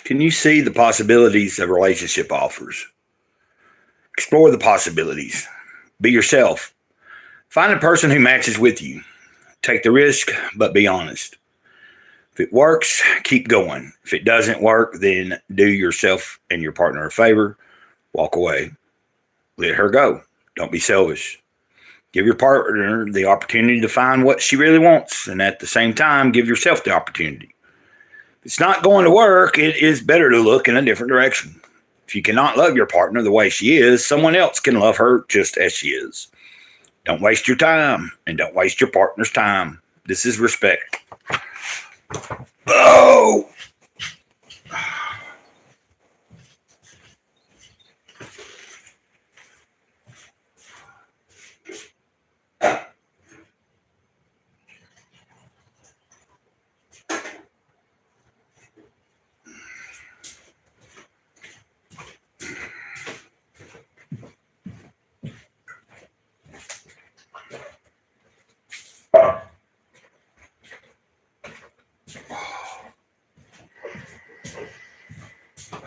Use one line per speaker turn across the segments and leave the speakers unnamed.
Can you see the possibilities a relationship offers? Explore the possibilities. Be yourself. Find a person who matches with you. Take the risk, but be honest. If it works, keep going. If it doesn't work, then do yourself and your partner a favor. Walk away. Let her go. Don't be selfish. Give your partner the opportunity to find what she really wants, and at the same time, give yourself the opportunity. If it's not going to work, it is better to look in a different direction. If you cannot love your partner the way she is, someone else can love her just as she is. Don't waste your time, and don't waste your partner's time. This is respect. Oh!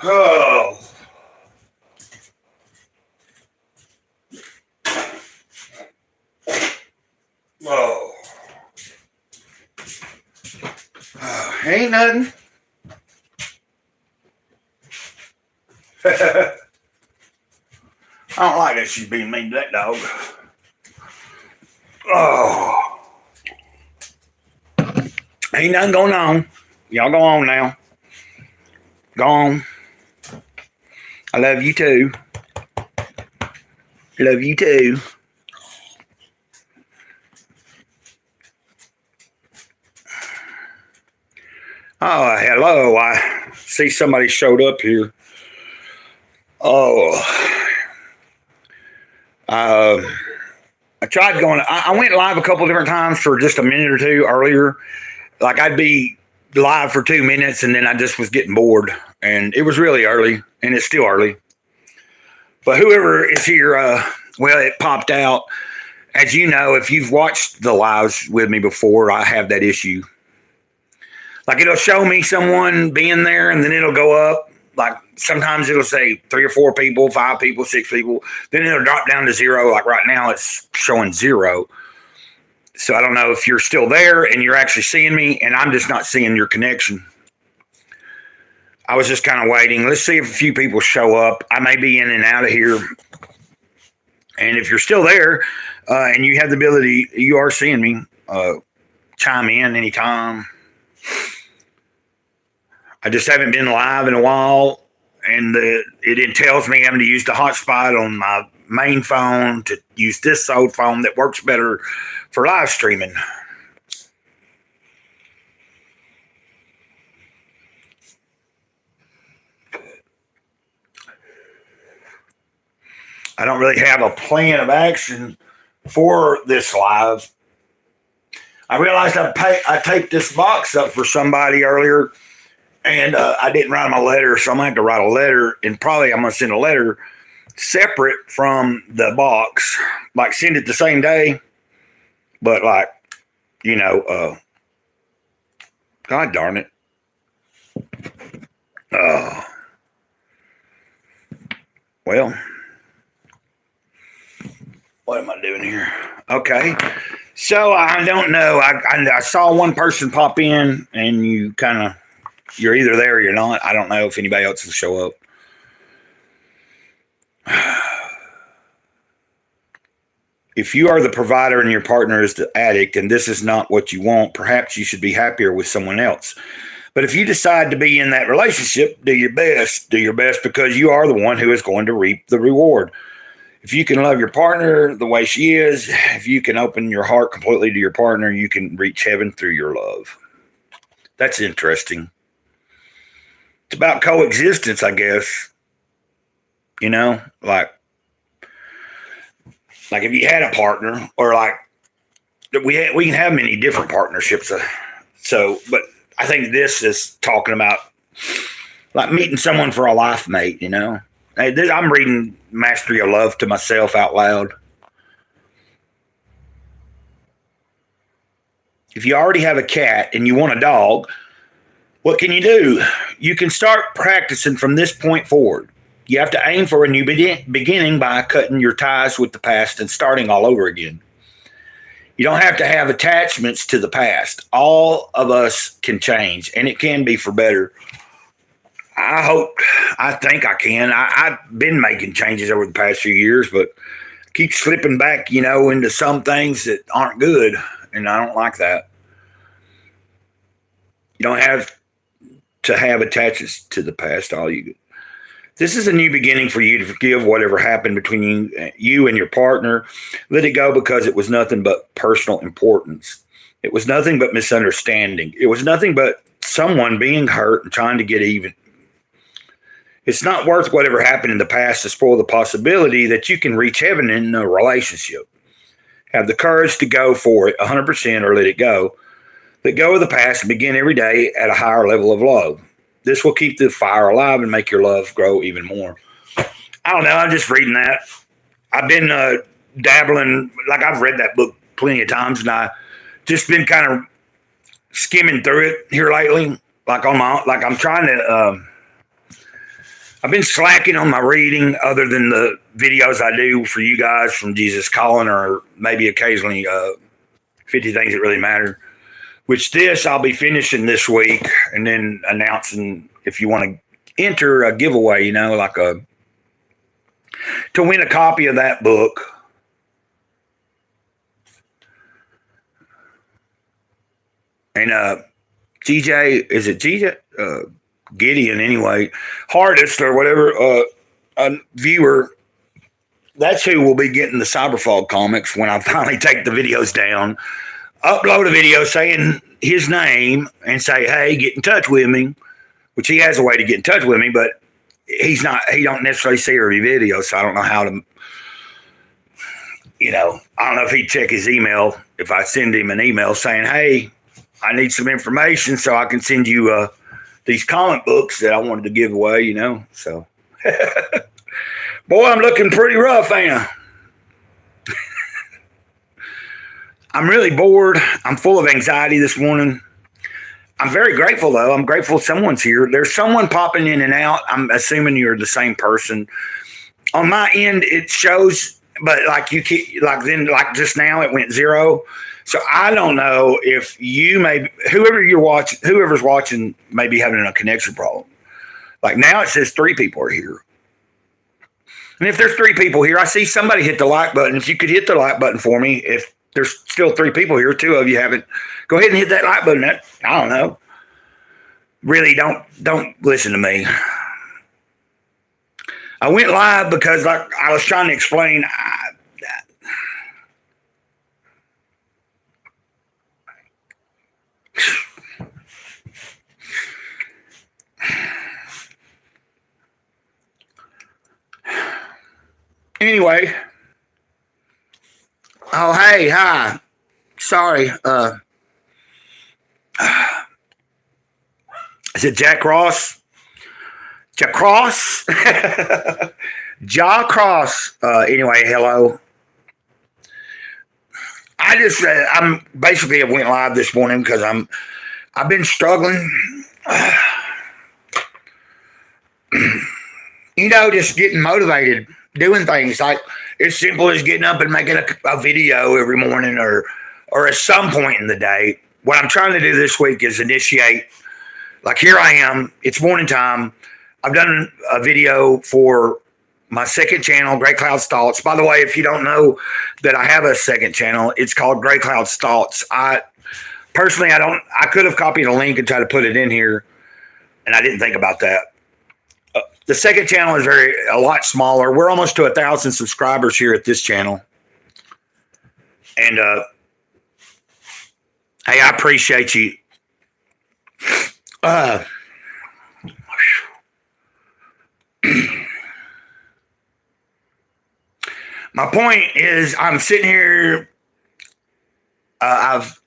Oh. Oh. Ain't nothing. I don't like that she's being mean to that dog. Oh. Ain't nothing going on. Y'all go on now. Go on. I love you too. Love you too. Oh, hello. I see somebody showed up here. Oh. I tried going, I went live a couple different times for just a minute or two earlier. Like I'd be live for 2 minutes and then I just was getting bored. And it was really early, and it's still early. But whoever is here, well, it popped out. As you know, if you've watched the lives with me before, I have that issue. Like it'll show me someone being there, and then it'll go up. Like sometimes it'll say 3 or 4 people, 5 people, 6 people. Then it'll drop down to 0. Like right now, it's showing 0. So I don't know if you're still there and you're actually seeing me, and I'm just not seeing your connection. I was just kind of waiting. Let's see if a few people show up. I may be in and out of here. And if you're still there and you have the ability, you are seeing me, chime in anytime. I just haven't been live in a while, and it tells me having to use the hotspot on my main phone to use this old phone that works better for live streaming. I don't really have a plan of action for this live. I realized I taped this box up for somebody earlier, and I didn't write my letter, so I'm going to have to write a letter, and probably I'm going to send a letter separate from the box, like send it the same day, but like, you know, God darn it. Well, what am I doing here? Okay. So I don't know. I saw one person pop in, and you're either there or you're not. I don't know if anybody else will show up. If you are the provider and your partner is the addict, and this is not what you want, perhaps you should be happier with someone else. But if you decide to be in that relationship, do your best. Do your best because you are the one who is going to reap the reward. If you can love your partner the way she is, if you can open your heart completely to your partner, you can reach heaven through your love. That's interesting. It's about coexistence, I guess. You know, like if you had a partner, or like we can have many different partnerships. But I think this is talking about like meeting someone for a life mate, you know. I'm reading Mastery of Love to myself out loud. If you already have a cat and you want a dog, What can you do? You can start practicing from this point forward. You have to aim for a new beginning by cutting your ties with the past and starting all over again. You don't have to have attachments to the past. All of us can change, and it can be for better. I think I can. I've been making changes over the past few years, but keep slipping back, into some things that aren't good, and I don't like that. You don't have to have attachments to the past. This is a new beginning for you to forgive whatever happened between you and your partner. Let it go because it was nothing but personal importance. It was nothing but misunderstanding. It was nothing but someone being hurt and trying to get even. It's not worth whatever happened in the past to spoil the possibility that you can reach heaven in a relationship. Have the courage to go for it 100% or let it go. Let go of the past and begin every day at a higher level of love. This will keep the fire alive and make your love grow even more. I don't know. I'm just reading that. I've been dabbling. Like, I've read that book plenty of times, and I just been kind of skimming through it here lately. I'm trying to. I've been slacking on my reading, other than the videos I do for you guys from Jesus Calling, or maybe occasionally 50 Things That Really Matter. Which I'll be finishing this week, and then announcing if you want to enter a giveaway, to win a copy of that book. And GJ, is it GJ? Gideon, anyway, Hardest or whatever, a viewer. That's who will be getting the Cyberfog comics when I finally take the videos down. Upload a video saying his name and say, hey, get in touch with me, which he has a way to get in touch with me, but he don't necessarily see every video, so I don't know how to, I don't know if he'd check his email if I send him an email saying, hey, I need some information so I can send you these comic books that I wanted to give away, so. Boy, I'm looking pretty rough, ain't I? I'm really bored. I'm full of anxiety this morning. I'm very grateful, though. I'm grateful someone's here. There's someone popping in and out. I'm assuming you're the same person. On my end, it shows, but just now, it went 0. So I don't know if whoever's watching may be having a connection problem. Like now, it says 3 people are here. And if there's 3 people here, I see somebody hit the like button. If you could hit the like button for me, if there's still 3 people here, 2 of you haven't. Go ahead and hit that like button. I don't know. Really, don't listen to me. I went live because I was trying to explain. Anyway. Oh, hey, hi. Sorry. Is it Jack Ross? Jack Cross? Jaw Cross. Anyway, hello. I'm basically went live this morning because I've been struggling. Just getting motivated, doing things like as simple as getting up and making a video every morning or at some point in the day. What I'm trying to do this week is initiate, like here I am, it's morning time. I've done a video for my second channel, Grey Cloud's Thoughts. By the way, if you don't know that I have a second channel, it's called Grey Cloud's Thoughts. I could have copied a link and tried to put it in here, and I didn't think about that. The second channel is a lot smaller. We're almost to 1,000 subscribers here at this channel. And, hey, I appreciate you. My point is I'm sitting here. I've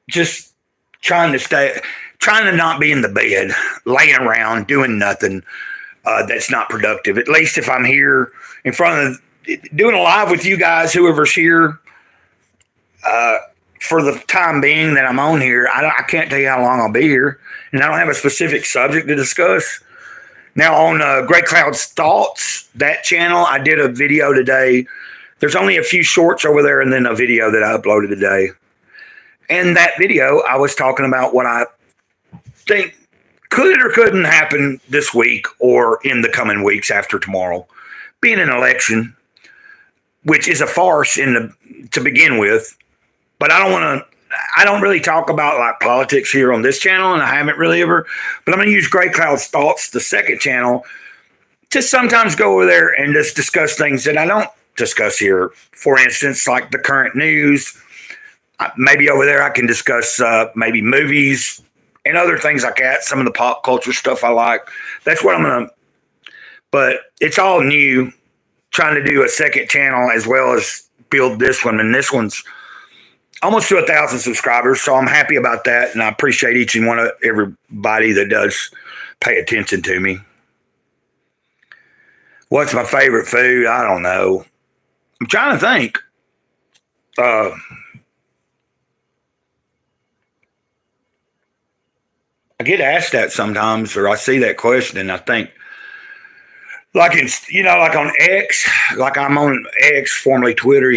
just trying to not be in the bed, laying around, doing nothing. That's not productive. At least if I'm here in front of doing a live with you guys, whoever's here, for the time being that I'm on here, I can't tell you how long I'll be here, and I don't have a specific subject to discuss. Now on Great Cloud's Thoughts, that channel, I did a video today. There's only a few shorts over there, and then a video that I uploaded today. In that video, I was talking about what I think could or couldn't happen this week or in the coming weeks after tomorrow, being an election, which is a farce to begin with. But I don't really talk about like politics here on this channel, and I haven't really ever. But I'm going to use Grey Cloud's Thoughts, the second channel, to sometimes go over there and just discuss things that I don't discuss here. For instance, like the current news. Maybe over there I can discuss maybe movies and other things like that. Some of the pop culture stuff I like. That's what I'm going to. But it's all new. Trying to do a second channel as well as build this one, and this one's almost to 1,000 subscribers, so I'm happy about that, and I appreciate each and one of everybody that does pay attention to me. What's my favorite food? I don't know. I'm trying to think. I get asked that sometimes, or I see that question, and I think, like like on X, like I'm on X, formerly Twitter,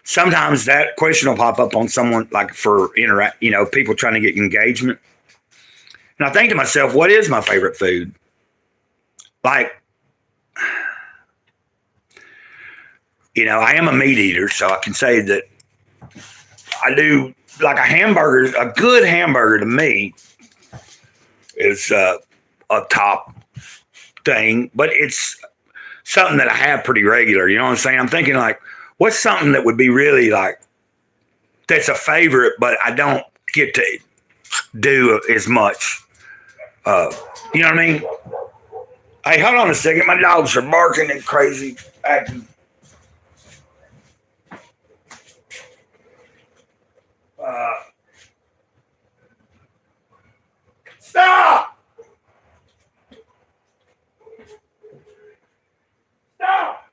sometimes that question will pop up on someone like for people trying to get engagement. And I think to myself, what is my favorite food? Like, I am a meat eater, so I can say that I do like a good hamburger to me is a top thing, but it's something that I have pretty regular. You know what I'm saying? I'm thinking like, what's something that would be really like, that's a favorite, but I don't get to do as much. You know what I mean? Hey, hold on a second. My dogs are barking and crazy acting. Stop! Stop!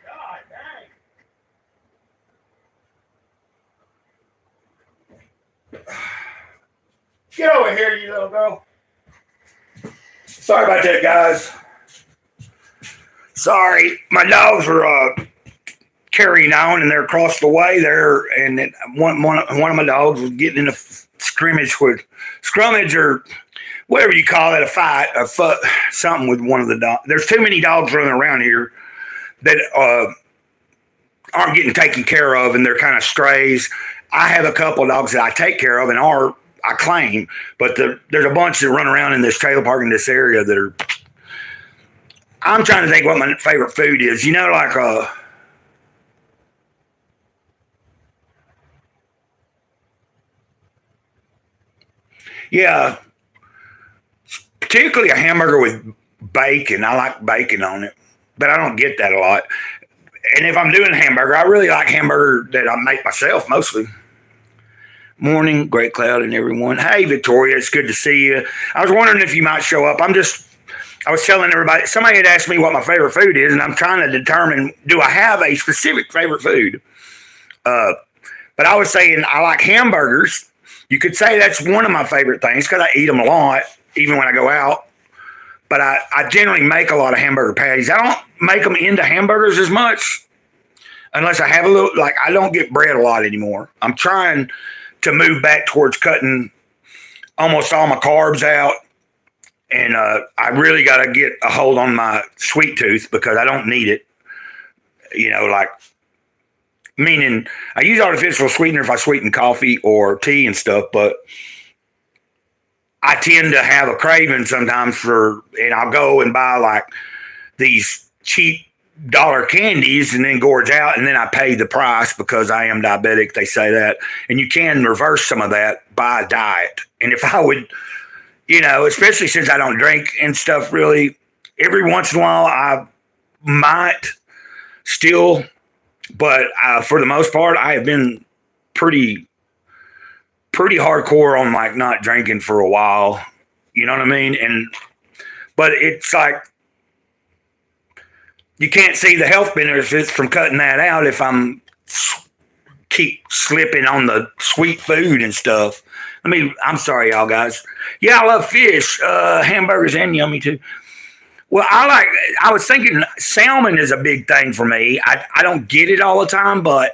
God dang. Get over here, you little girl. Sorry about that, guys. Sorry. My dogs were carrying on, and they're across the way there, and one of my dogs was getting in a scrummage or whatever you call it, a fight, something with one of the dogs. There's too many dogs running around here that aren't getting taken care of, and they're kind of strays. I have a couple of dogs that I take care of and I claim, but there's a bunch that run around in this trailer park in this area that are. I'm trying to think what my favorite food is. Yeah, particularly a hamburger with bacon. I like bacon on it, but I don't get that a lot. And if I'm doing a hamburger, I really like hamburger that I make myself mostly. Morning, Great Cloud and everyone. Hey, Victoria, it's good to see you. I was wondering if you might show up. I was telling everybody, somebody had asked me what my favorite food is, and I'm trying to determine, do I have a specific favorite food? But I was saying I like hamburgers. You could say that's one of my favorite things because I eat them a lot, even when I go out. But I generally make a lot of hamburger patties. I don't make them into hamburgers as much unless I have a little, like I don't get bread a lot anymore. I'm trying to move back towards cutting almost all my carbs out. And I really got to get a hold on my sweet tooth because I don't need it. Meaning I use artificial sweetener if I sweeten coffee or tea and stuff, but I tend to have a craving sometimes and I'll go and buy like these cheap dollar candies and then gorge out, and then I pay the price because I am diabetic. They say that, and you can reverse some of that by diet. And if I would, especially since I don't drink and stuff really, every once in a while I might still, but for the most part, I have been pretty hardcore on like not drinking for a while. You know what I mean? But it's like you can't see the health benefits from cutting that out if keep slipping on the sweet food and stuff. I'm sorry, y'all guys. Yeah, I love fish, hamburgers, and yummy too. Well, I was thinking salmon is a big thing for me. I don't get it all the time, but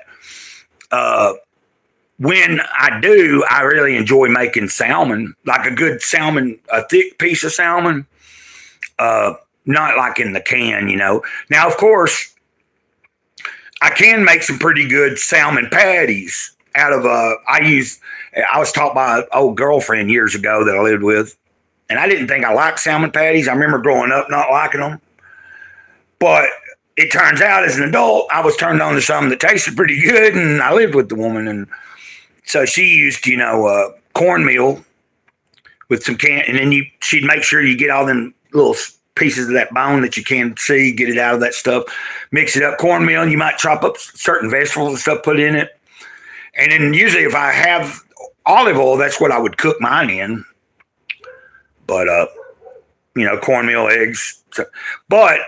when I do, I really enjoy making salmon, like a good salmon, a thick piece of salmon, not like in the can, Now, of course, I can make some pretty good salmon patties out of I was taught by an old girlfriend years ago that I lived with, and I didn't think I liked salmon patties. I remember growing up not liking them, but it turns out as an adult, I was turned on to something that tasted pretty good, and I lived with the woman, and so she used, cornmeal with some and then she'd make sure you get all them little pieces of that bone that you can't see, get it out of that stuff, mix it up, cornmeal, and you might chop up certain vegetables and stuff, put in it. And then usually if I have olive oil, that's what I would cook mine in. But, cornmeal, eggs. But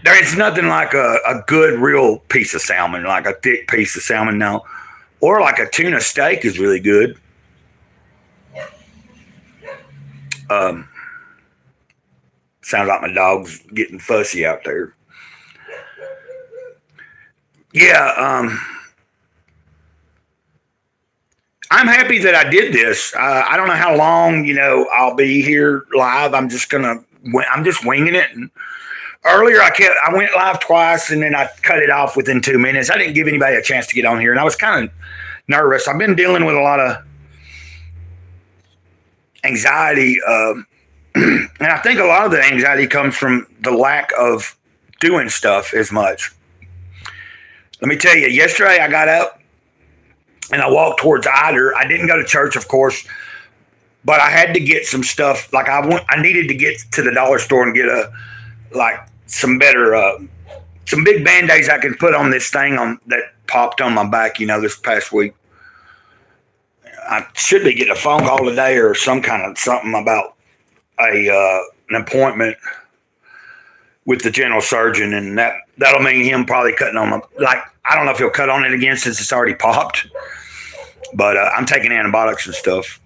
there is nothing like a good real piece of salmon, like a thick piece of salmon now. Or like a tuna steak is really good. Sounds like my dog's getting fussy out there. Yeah, I'm happy that I did this. I don't know how long, I'll be here live. I'm just winging it. And earlier, I went live twice, and then I cut it off within 2 minutes. I didn't give anybody a chance to get on here, and I was kind of nervous. I've been dealing with a lot of anxiety, and I think a lot of the anxiety comes from the lack of doing stuff as much. Let me tell you, yesterday I got up and I walked towards Eider. I didn't go to church, of course, but I had to get some stuff. Like I needed to get to the dollar store and get some better, some big Band-Aids I can put on this thing that popped on my back, this past week. I should be getting a phone call today or something about an appointment with the general surgeon, and that'll mean him probably cutting on I don't know if he'll cut on it again since it's already popped, but I'm taking antibiotics and stuff.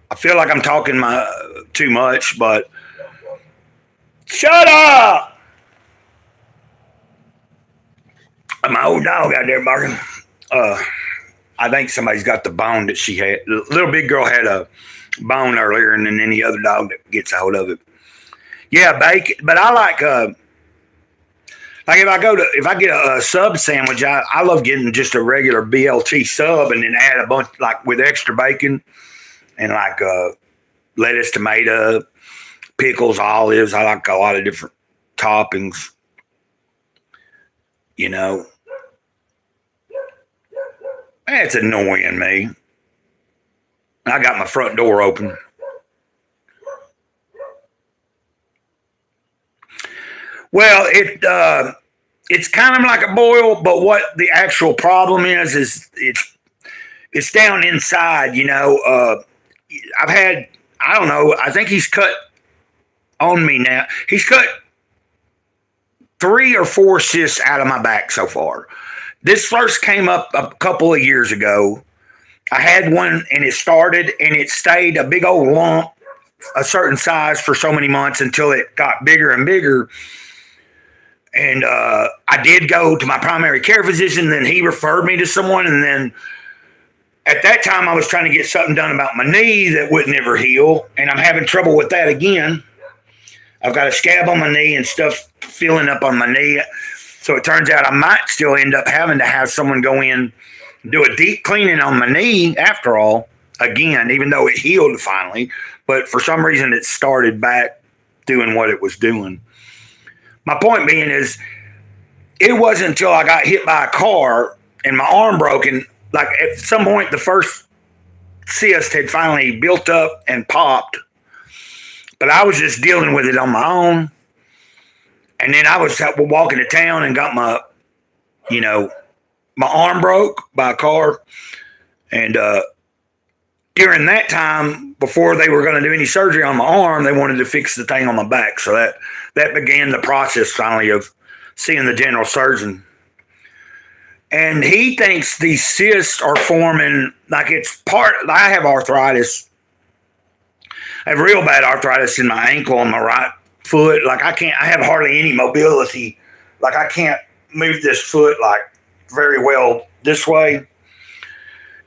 I feel like I'm talking too much, but shut up! My old dog out there barking. I think somebody's got the bone that she had. The little big girl had a bone earlier, and then any other dog that gets a hold of it. Yeah, bacon. But I like if I get a sub sandwich, I love getting just a regular BLT sub and then add a bunch with extra bacon and lettuce, tomato, pickles, olives. I like a lot of different toppings. It's annoying me. I got my front door open. Well, it's kind of like a boil, but what the actual problem is it's down inside. I've had, I don't know, I think he's cut on me now. He's cut 3 or 4 cysts out of my back so far. This first came up a couple of years ago. I had one, and it started, and it stayed a big old lump, a certain size for so many months until it got bigger and bigger. And I did go to my primary care physician, then he referred me to someone, and then at that time I was trying to get something done about my knee that would never heal, and I'm having trouble with that again. I've got a scab on my knee and stuff filling up on my knee. So it turns out I might still end up having to have someone go in and do a deep cleaning on my knee after all, again, even though it healed finally. But for some reason, it started back doing what it was doing. My point being is, it wasn't until I got hit by a car and my arm broken, at some point, the first cyst had finally built up and popped. But I was just dealing with it on my own. And then I was walking to town and got my arm broke by a car. And during that time, before they were going to do any surgery on my arm, they wanted to fix the thing on my back. So that began the process finally of seeing the general surgeon. And he thinks these cysts are forming, like it's part, I have arthritis. I have real bad arthritis in my ankle on my right foot. Like I have hardly any mobility. Like I can't move this foot like very well this way.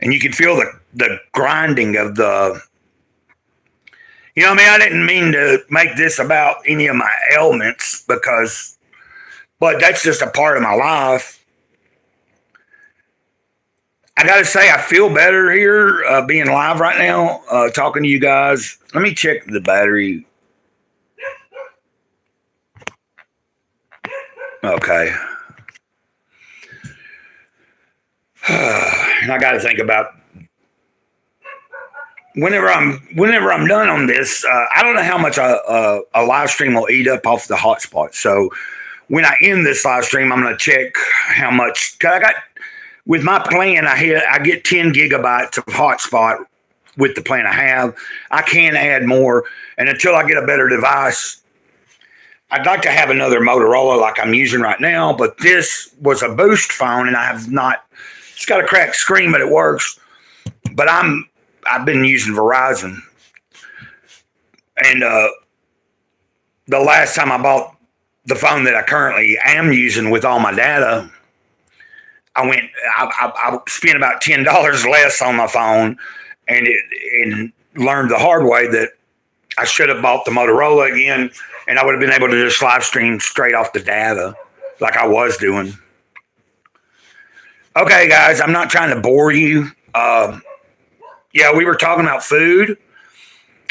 And you can feel the grinding of the, you know what I mean? I didn't mean to make this about any of my ailments but that's just a part of my life. I got to say, I feel better here being live right now, talking to you guys. Let me check the battery. Okay. I got to think about whenever I'm done on this. I don't know how much a live stream will eat up off the hotspot. So when I end this live stream, I'm going to check how much. Cause I got. With my plan, I get 10 gigabytes of hotspot with the plan I have. I can add more, and until I get a better device, I'd like to have another Motorola like I'm using right now, but this was a Boost phone, and I have not. It's got a cracked screen, but it works. But I've been using Verizon, and the last time I bought the phone that I currently am using with all my data, I spent about $10 less on my phone, and learned the hard way that I should have bought the Motorola again, and I would have been able to just live stream straight off the data like I was doing. Okay, guys, I'm not trying to bore you. Yeah, we were talking about food,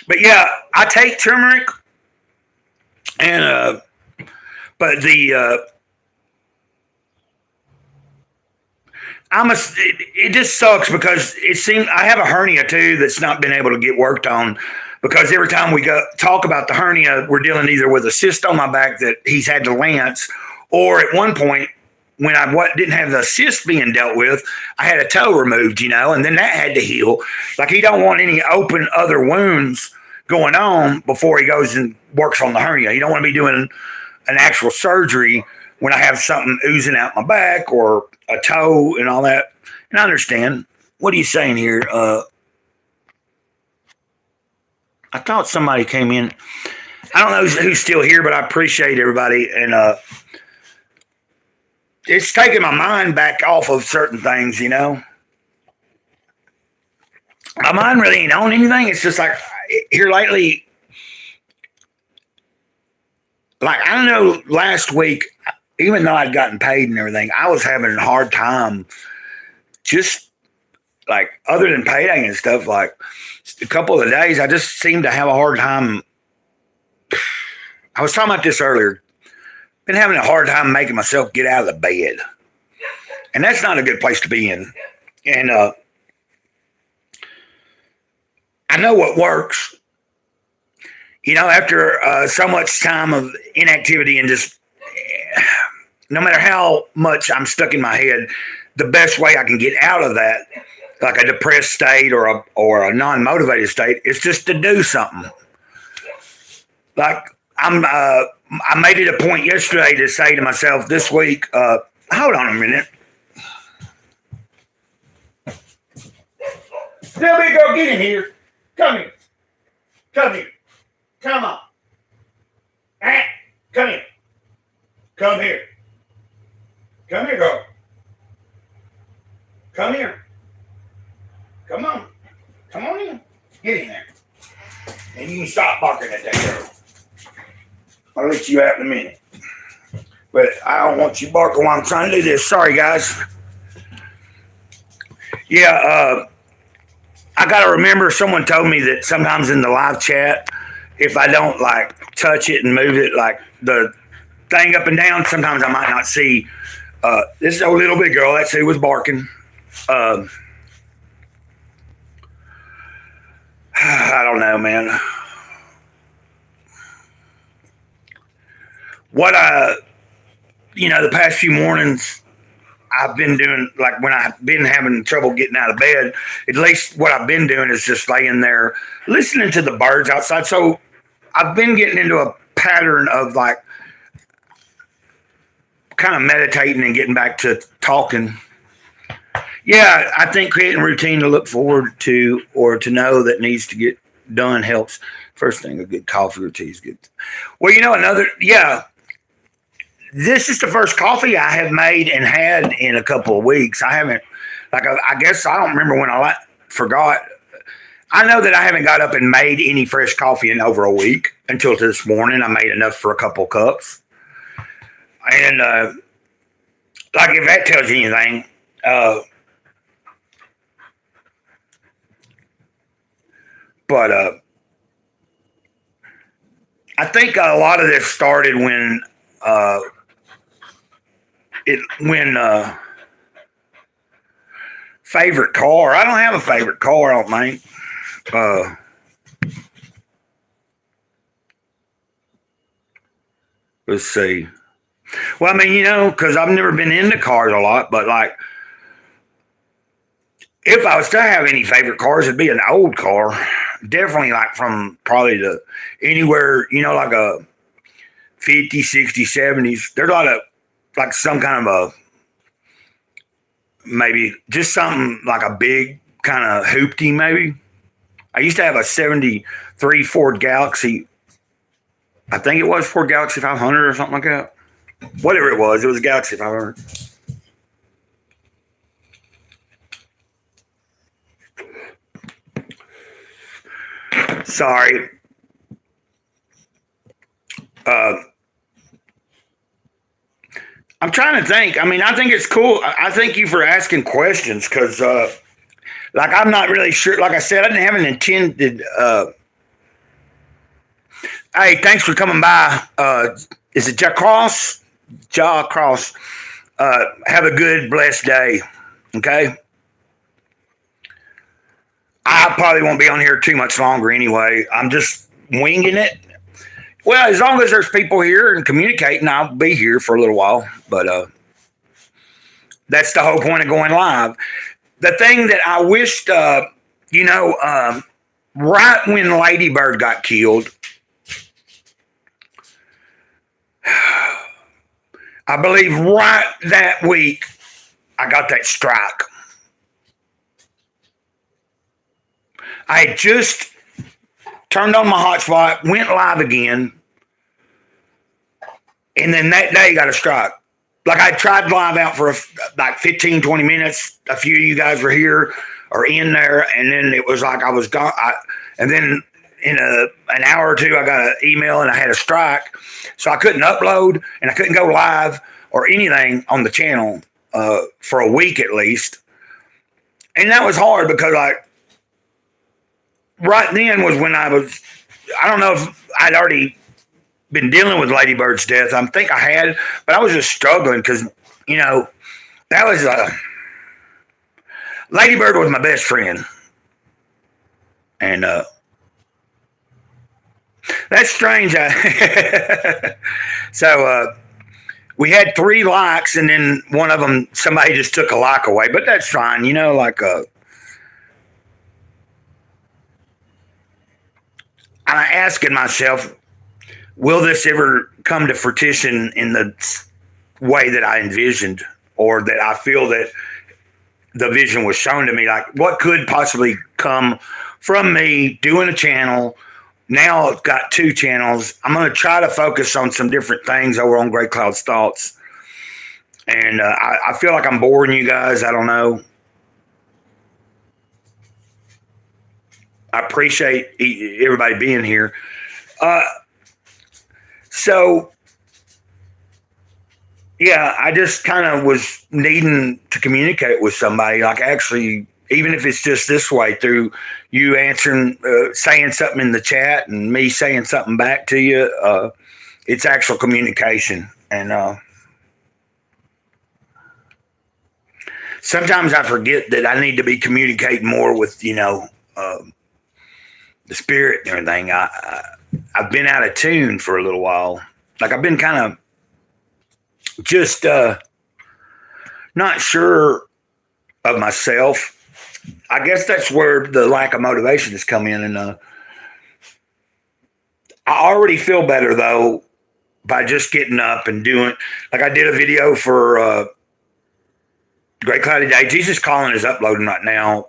but yeah, I take turmeric, and but the it just sucks because it seems I have a hernia too that's not been able to get worked on, because every time we talk about the hernia, we're dealing either with a cyst on my back that he's had to lance, or at one point when I didn't have the cyst being dealt with, I had a toe removed, and then that had to heal. Like he don't want any open other wounds going on before he goes and works on the hernia. You don't want to be doing an actual surgery when I have something oozing out my back or a toe and all that. And I understand. What are you saying here? I thought somebody came in. I don't know who's still here, but I appreciate everybody. And it's taking my mind back off of certain things, My mind really ain't on anything. It's just like here lately, like I don't know, last week, even though I'd gotten paid and everything, I was having a hard time just like other than payday and stuff, like a couple of the days, I just seemed to have a hard time. I was talking about this earlier. Been having a hard time making myself get out of the bed. And that's not a good place to be in. And I know what works. After so much time of inactivity and just no matter how much I'm stuck in my head, the best way I can get out of that, like a depressed state or a non-motivated state, is just to do something. Like I made it a point yesterday to say to myself this week, hold on a minute. Sylvia, go get him here. Come here. Come here. Come on. Come here. Come here. Come here, girl. Come here. Come on. Come on in. Get in there. And you can stop barking at that girl. I'll let you out in a minute. But I don't want you barking while I'm trying to do this. Sorry, guys. Yeah, I got to remember, someone told me that sometimes in the live chat, if I don't like touch it and move it, like the thing up and down, sometimes I might not see. This is a little bit girl. That's who was barking. I don't know, man. What the past few mornings I've been doing, like when I've been having trouble getting out of bed, at least what I've been doing is just laying there listening to the birds outside. So I've been getting into a pattern of like kind of meditating and getting back to talking. Yeah, I think creating a routine to look forward to or to know that needs to get done helps. First thing, a good coffee or tea is good. Well, this is the first coffee I have made and had in a couple of weeks. I haven't, I guess I don't remember when forgot. I know that I haven't got up and made any fresh coffee in over a week until this morning. I made enough for a couple cups. And, if that tells you anything, but I think a lot of this started when favorite car. I don't have a favorite car, I don't think. Let's see. Well, I mean, because I've never been into cars a lot, but if I was to have any favorite cars, it'd be an old car. Definitely from probably anywhere, like a 50s, 60s, 70s. There's a lot of some kind of maybe just something like a big kind of hoopty maybe. I used to have a 73 Ford Galaxy. I think it was Ford Galaxy 500 or something like that. Whatever it was a Galaxy 500. Sorry. I'm trying to think. I mean, I think it's cool. I thank you for asking questions because, I'm not really sure. Like I said, I didn't have an intended. Hey, thanks for coming by. Is it Jack Cross? Jaw Cross. Have a good, blessed day. Okay. I probably won't be on here too much longer anyway. I'm just winging it. Well, as long as there's people here and communicating, I'll be here for a little while. But that's the whole point of going live. The thing that I wished, right when Lady Bird got killed, I believe right that week, I got that strike. I had just turned on my hotspot, went live again, and then that day got a strike. I tried live out for 15, 20 minutes. A few of you guys were here or in there, and then it was I was gone. And then in an hour or two, I got an email and I had a strike. So I couldn't upload and I couldn't go live or anything on the channel for a week at least. And that was hard because right then was when I don't know if I'd already been dealing with Lady Bird's death. I think I had, but I was just struggling because, that was, Lady Bird was my best friend. And, that's strange. So, we had 3 likes and then one of them, somebody just took a like away, but that's fine. I'm asking myself, will this ever come to fruition in the way that I envisioned or that I feel that the vision was shown to me? What could possibly come from me doing a channel? Now I've got 2 channels. I'm going to try to focus on some different things over on Grey Cloud's Thoughts. And I feel like I'm boring you guys. I don't know. I appreciate everybody being here. So, yeah, I just kind of was needing to communicate with somebody, actually, even if it's just this way through you answering, saying something in the chat and me saying something back to you. It's actual communication. And sometimes I forget that I need to be communicating more with, the spirit and everything. I've been out of tune for a little while. I've been kind of just not sure of myself. I guess that's where the lack of motivation has come in. And I already feel better, though. by just getting up and doing, like I did a video for Greycloudyday. Jesus Calling is uploading right now.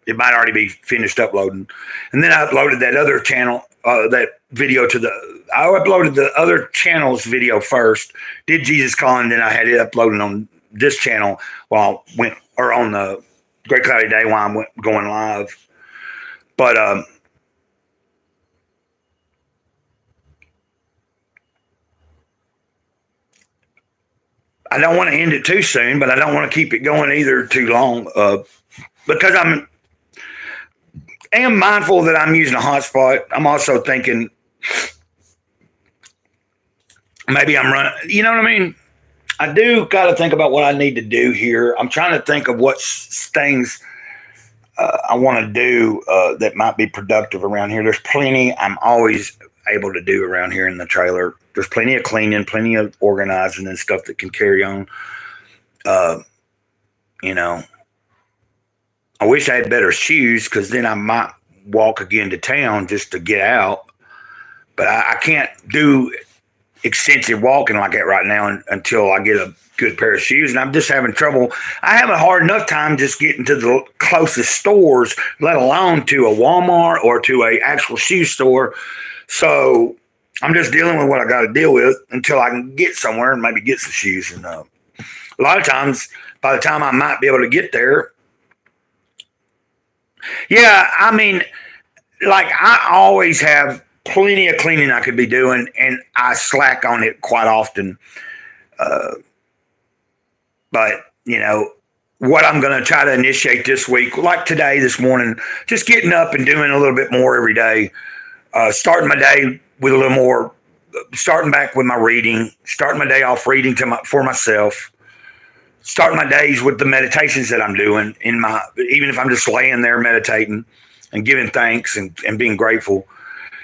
It might already be finished uploading. And then I uploaded that other channel, that video I uploaded the other channel's video first, did Jesus Calling, then I had it uploaded on this channel while I went, or on the Greycloudyday while I going live. But, I don't want to end it too soon, but I don't want to keep it going either too long, because I am mindful that I'm using a hotspot. I'm also thinking maybe I'm running. You know what I mean? I do got to think about what I need to do here. I'm trying to think of what things I want to do that might be productive around here. There's plenty I'm always able to do around here in the trailer. There's plenty of cleaning, plenty of organizing and stuff that can carry on. You know, I wish I had better shoes, because then I might walk again to town just to get out. But I can't do extensive walking like that right now until I get a good pair of shoes. And I'm just having trouble. I have a hard enough time just getting to the closest stores, let alone to a Walmart or to a actual shoe store. So I'm just dealing with what I got to deal with until I can get somewhere and maybe get some shoes. And a lot of times, by the time I might be able to get there, yeah, I mean, like I always have plenty of cleaning I could be doing, and I slack on it quite often. But, you know, what I'm going to try to initiate this week, like today, this morning, just getting up and doing a little bit more every day. Starting my day with a little more, starting back with my reading, starting my day off reading for myself, starting my days with the meditations that I'm doing even if I'm just laying there meditating and giving thanks and being grateful.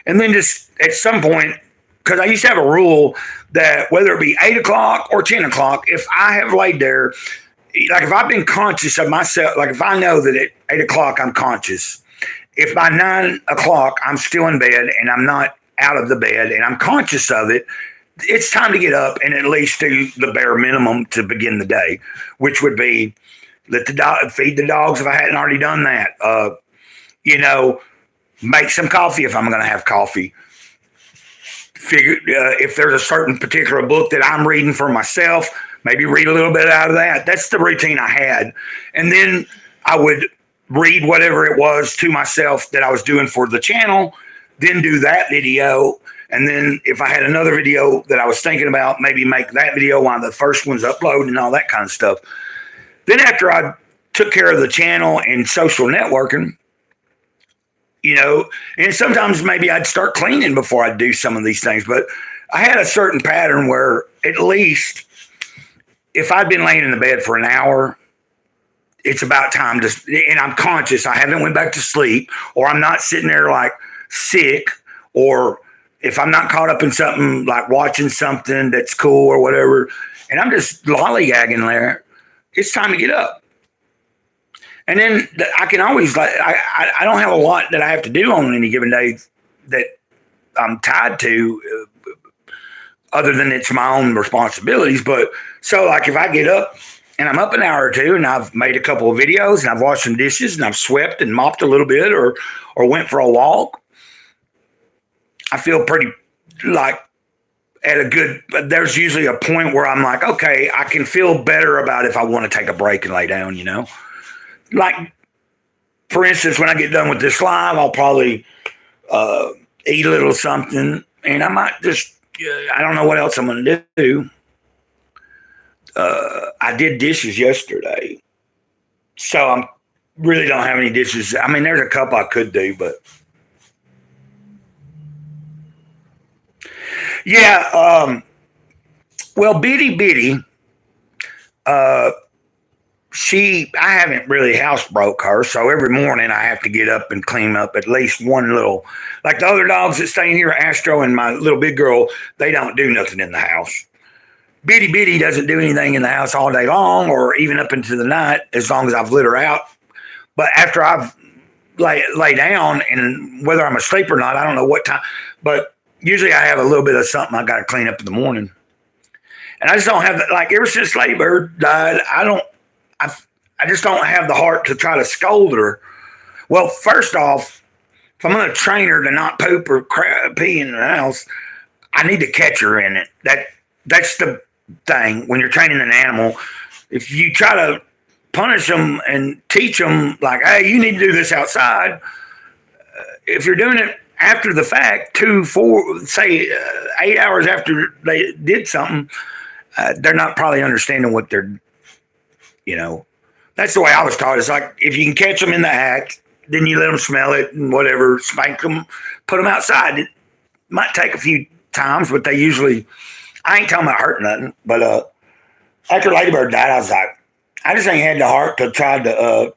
And then just at some point, because I used to have a rule that whether it be 8 o'clock or 10 o'clock, if I have laid there, like if I've been conscious of myself, like if I know that at 8 o'clock I'm conscious, if by 9 o'clock I'm still in bed and I'm not out of the bed and I'm conscious of it, it's time to get up and at least do the bare minimum to begin the day, which would be feed the dogs if I hadn't already done that. You know, make some coffee if I'm going to have coffee. Figure if there's a certain particular book that I'm reading for myself, maybe read a little bit out of that. That's the routine I had. And then I would read whatever it was to myself that I was doing for the channel, then do that video. And then if I had another video that I was thinking about, maybe make that video while the first one's uploaded and all that kind of stuff. Then after I took care of the channel and social networking, you know, and sometimes maybe I'd start cleaning before I'd do some of these things. But I had a certain pattern where at least if I'd been laying in the bed for an hour, it's about time and I'm conscious. I haven't went back to sleep, or I'm not sitting there like sick, or if I'm not caught up in something like watching something that's cool or whatever, and I'm just lollygagging there, it's time to get up. And then I can always, I don't have a lot that I have to do on any given day that I'm tied to, other than it's my own responsibilities. But so like if I get up and I'm up an hour or two and I've made a couple of videos and I've washed some dishes and I've swept and mopped a little bit or went for a walk, I feel pretty like at a good, there's usually a point where I'm like, okay, I can feel better about if I want to take a break and lay down, you know? Like, for instance, when I get done with this live, I'll probably eat a little something, and I might just, I don't know what else I'm going to do. I did dishes yesterday, so I really don't have any dishes. I mean, there's a couple I could do, but yeah. Well, Bitty, I haven't really housebroke her, so every morning I have to get up and clean up at least one little, like the other dogs that stay in here, Astro and my little big girl, they don't do nothing in the house. Bitty doesn't do anything in the house all day long or even up into the night as long as I've lit her out. But after I've lay down, and whether I'm asleep or not, I don't know what time, but usually I have a little bit of something I got to clean up in the morning. And I just don't have like ever since Ladybird died, I just don't have the heart to try to scold her. Well, first off, if I'm going to train her to not poop or pee in the house, I need to catch her in it. That's the thing when you're training an animal. If you try to punish them and teach them like, hey, you need to do this outside. If you're doing it after the fact, 2, 4, say 8 hours after they did something, they're not probably understanding what they're, that's the way I was taught. It's like if you can catch them in the act, then you let them smell it and whatever, spank them, put them outside. It might take a few times, but they usually, I ain't talking about hurting nothing, but after Ladybird died, I was like, I just ain't had the heart to try to,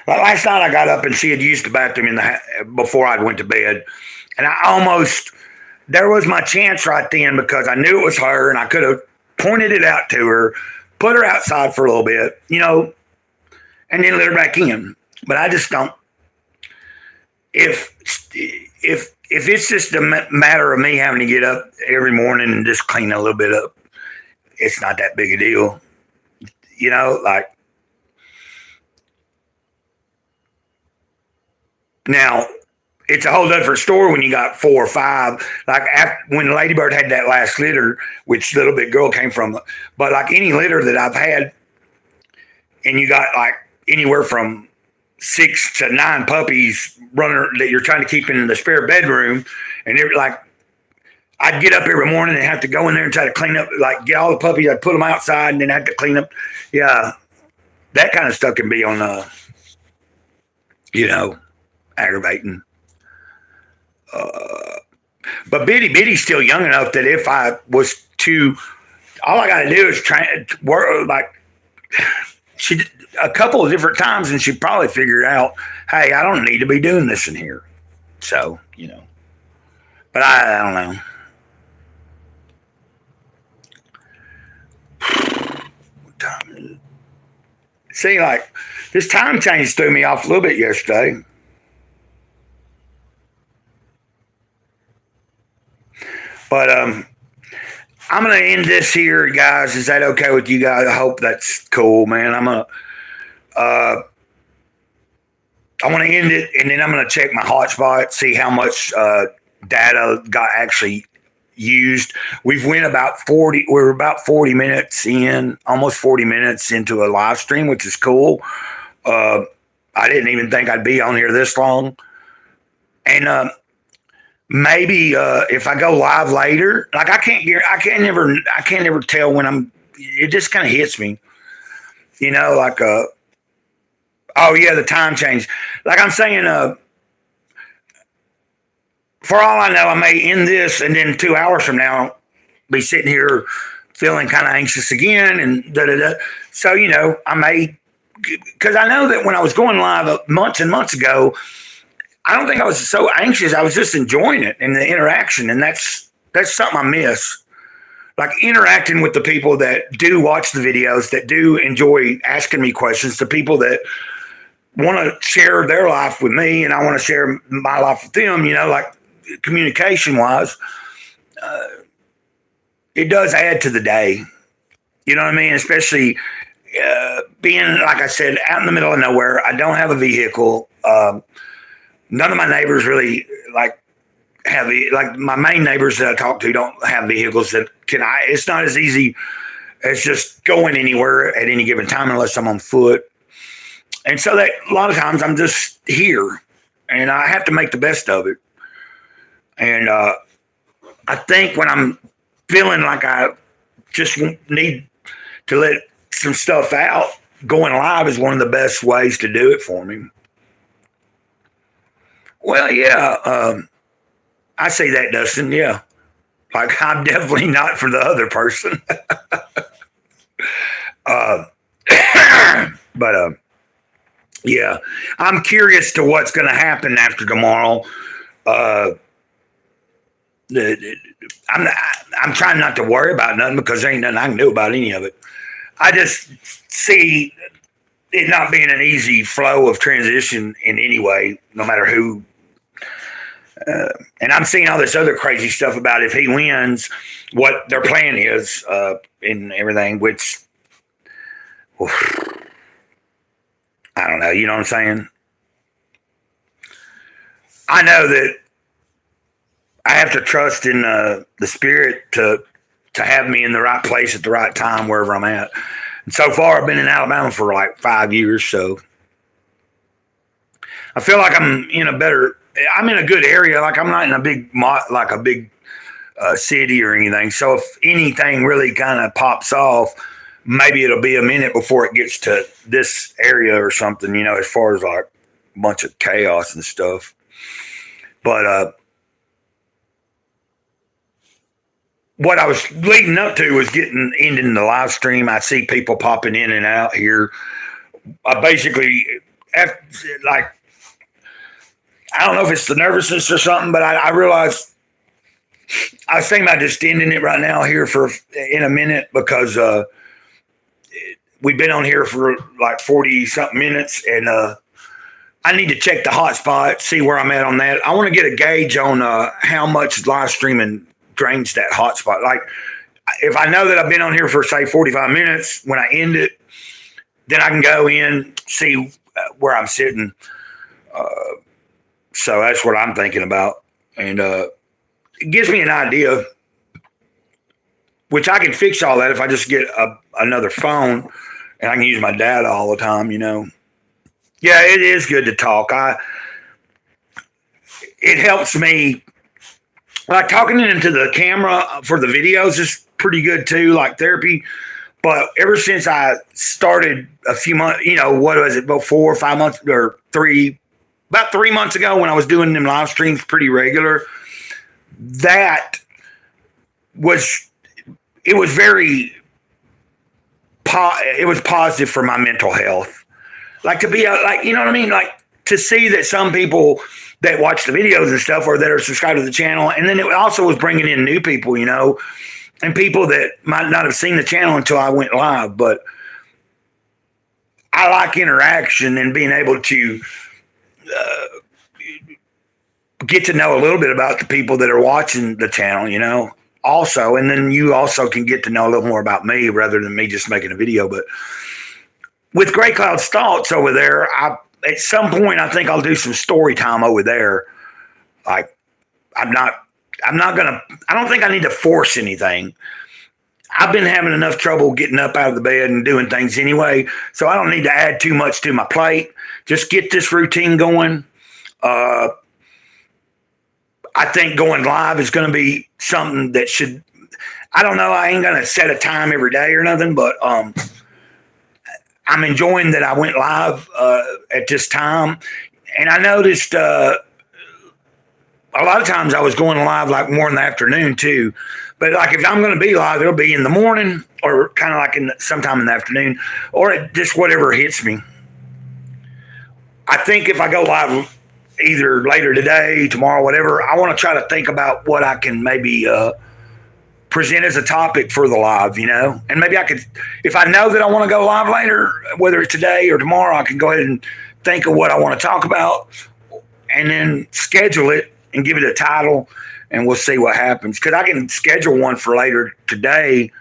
like last night I got up and she had used the bathroom before I went to bed. And there was my chance right then because I knew it was her and I could have pointed it out to her, put her outside for a little bit, and then let her back in. But I just don't. If it's just a matter of me having to get up every morning and just clean a little bit up, it's not that big a deal. Like now it's a whole different story when you got 4 or 5. Like when Ladybird had that last litter, which little bit girl came from, but like any litter that I've had, and you got like anywhere from 6 to 9 puppies running that you're trying to keep in the spare bedroom, and they're like, I'd get up every morning and have to go in there and try to clean up, like get all the puppies. I'd put them outside and then have to clean up. Yeah, that kind of stuff can be on, aggravating. But Bitty's still young enough that if I was to, all I got to do is try work like she a couple of different times, and she probably figured out, hey, I don't need to be doing this in here. So but I don't know. What time is it? See, like this time change threw me off a little bit yesterday. But I'm going to end this here, guys. Is that okay with you guys? I hope that's cool, man. I want to end it, and then I'm going to check my hotspot, see how much data got actually used. We're about 40 minutes in, almost 40 minutes into a live stream, which is cool. I didn't even think I'd be on here this long. And maybe if I go live later, like I can't never tell when it just kind of hits me, like oh yeah, the time change. Like I'm saying, for all I know, I may end this and then 2 hours from now be sitting here feeling kind of anxious again and da da da. So I may, because I know that when I was going live months and months ago, I don't think I was so anxious. I was just enjoying it and the interaction. And that's something I miss. Like interacting with the people that do watch the videos, that do enjoy asking me questions, the people that want to share their life with me and I want to share my life with them, like communication wise, it does add to the day. You know what I mean? Especially being, like I said, out in the middle of nowhere. I don't have a vehicle. None of my neighbors really my main neighbors that I talk to don't have vehicles that it's not as easy as just going anywhere at any given time unless I'm on foot. And so that a lot of times I'm just here and I have to make the best of it. And I think when I'm feeling like I just need to let some stuff out, going live is one of the best ways to do it for me. Well, yeah, I say that, Dustin. Yeah. Like, I'm definitely not for the other person. But yeah, I'm curious to what's going to happen after tomorrow. I'm trying not to worry about nothing because there ain't nothing I can do about any of it. I just see it not being an easy flow of transition in any way, no matter who And I'm seeing all this other crazy stuff about if he wins, what their plan is and everything, which oof, I don't know. You know what I'm saying? I know that I have to trust in the spirit to have me in the right place at the right time wherever I'm at. And so far, I've been in Alabama for like 5 years, so I feel like I'm in a good area. Like I'm not in a big city or anything. So if anything really kind of pops off, maybe it'll be a minute before it gets to this area or something. As far as like a bunch of chaos and stuff. But what I was leading up to was ending the live stream. I see people popping in and out here. I basically, like, I don't know if it's the nervousness or something, but I realized I was thinking about just ending it right now here in a minute because we've been on here for like 40 something minutes, and I need to check the hotspot, see where I'm at on that. I want to get a gauge on how much live streaming drains that hotspot. Like, if I know that I've been on here for say 45 minutes, when I end it, then I can go in, see where I'm sitting. So that's what I'm thinking about, and it gives me an idea, which I can fix all that if I just get another phone and I can use my data all the time. Yeah, it is good to talk. It helps me. Like talking into the camera for the videos is pretty good too, like therapy. But ever since I started a few months, what was it, about 4 or 5 months or about 3 months ago when I was doing them live streams pretty regular, it was very, it was positive for my mental health. Like to be like, you know what I mean? Like to see that some people that watch the videos and stuff or that are subscribed to the channel. And then it also was bringing in new people, and people that might not have seen the channel until I went live. But I like interaction and being able to get to know a little bit about the people that are watching the channel, also. And then you also can get to know a little more about me rather than me just making a video. But with Grey Cloud's Thoughts over there, at some point, I think I'll do some story time over there. Like, I don't think I need to force anything. I've been having enough trouble getting up out of the bed and doing things anyway, so I don't need to add too much to my plate. Just get this routine going. I think going live is going to be something that I don't know, I ain't going to set a time every day or nothing, but I'm enjoying that I went live at this time. And I noticed a lot of times I was going live like more in the afternoon too. But like if I'm going to be live, it'll be in the morning or kind of like sometime in the afternoon or just whatever hits me. I think if I go live either later today, tomorrow, whatever, I want to try to think about what I can maybe present as a topic for the live, and maybe I could, if I know that I want to go live later, whether it's today or tomorrow, I can go ahead and think of what I want to talk about and then schedule it and give it a title, and we'll see what happens. Because I can schedule one for later today,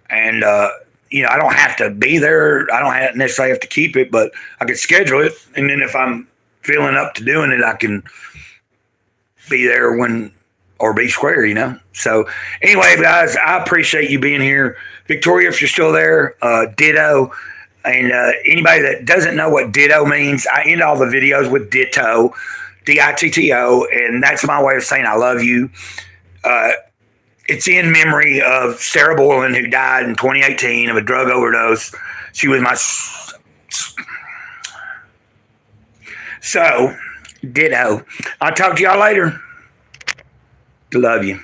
and I don't have to be there. I don't necessarily have to keep it, but I can schedule it, and then if I'm feeling up to doing it, I can be there or be square, So anyway, guys, I appreciate you being here. Victoria, if you're still there, ditto. And anybody that doesn't know what ditto means, I end all the videos with ditto, D-I-T-T-O, and that's my way of saying I love you. It's in memory of Sarah Boylan, who died in 2018 of a drug overdose. She was my... So, ditto. I'll talk to y'all later. Love you.